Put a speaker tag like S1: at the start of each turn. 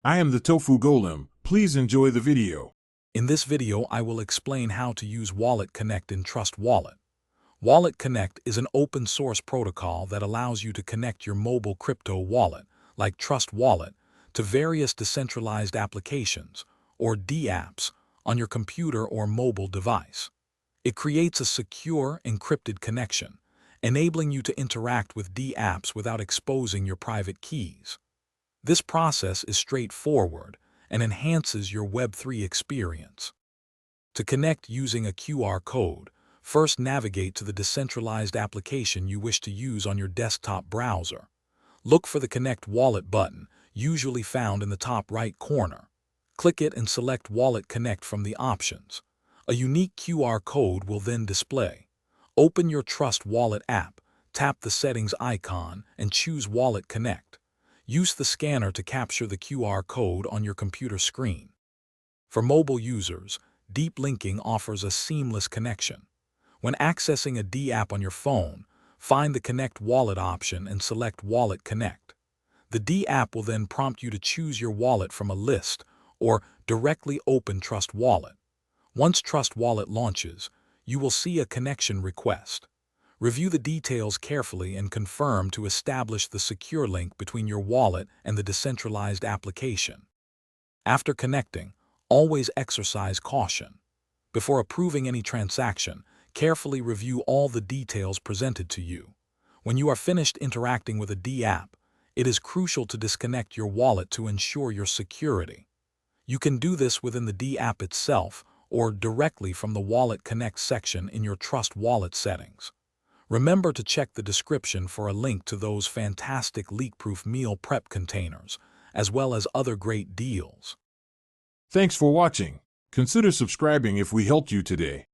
S1: I am the Tofu Golem. Please enjoy the video.
S2: In this video, I will explain how to use WalletConnect in Trust Wallet. WalletConnect is an open-source protocol that allows you to connect your mobile crypto wallet, like Trust Wallet, to various decentralized applications, or DApps, on your computer or mobile device. It creates a secure, encrypted connection, enabling you to interact with DApps without exposing your private keys. This process is straightforward and enhances your Web3 experience. To connect using a QR code, first navigate to the decentralized application you wish to use on your desktop browser. Look for the Connect Wallet button, usually found in the top right corner. Click it and select WalletConnect from the options. A unique QR code will then display. Open your Trust Wallet app, tap the settings icon, and choose WalletConnect. Use the scanner to capture the QR code on your computer screen. For mobile users, deep linking offers a seamless connection. When accessing a DApp on your phone, find the Connect Wallet option and select WalletConnect. The DApp will then prompt you to choose your wallet from a list or directly open Trust Wallet. Once Trust Wallet launches, you will see a connection request. Review the details carefully and confirm to establish the secure link between your wallet and the decentralized application. After connecting, always exercise caution. Before approving any transaction, carefully review all the details presented to you. When you are finished interacting with a DApp, it is crucial to disconnect your wallet to ensure your security. You can do this within the DApp itself or directly from the WalletConnect section in your Trust Wallet settings. Remember to check the description for a link to those fantastic leak-proof meal prep containers, as well as other great deals.
S1: Thanks for watching. Consider subscribing if we helped you today.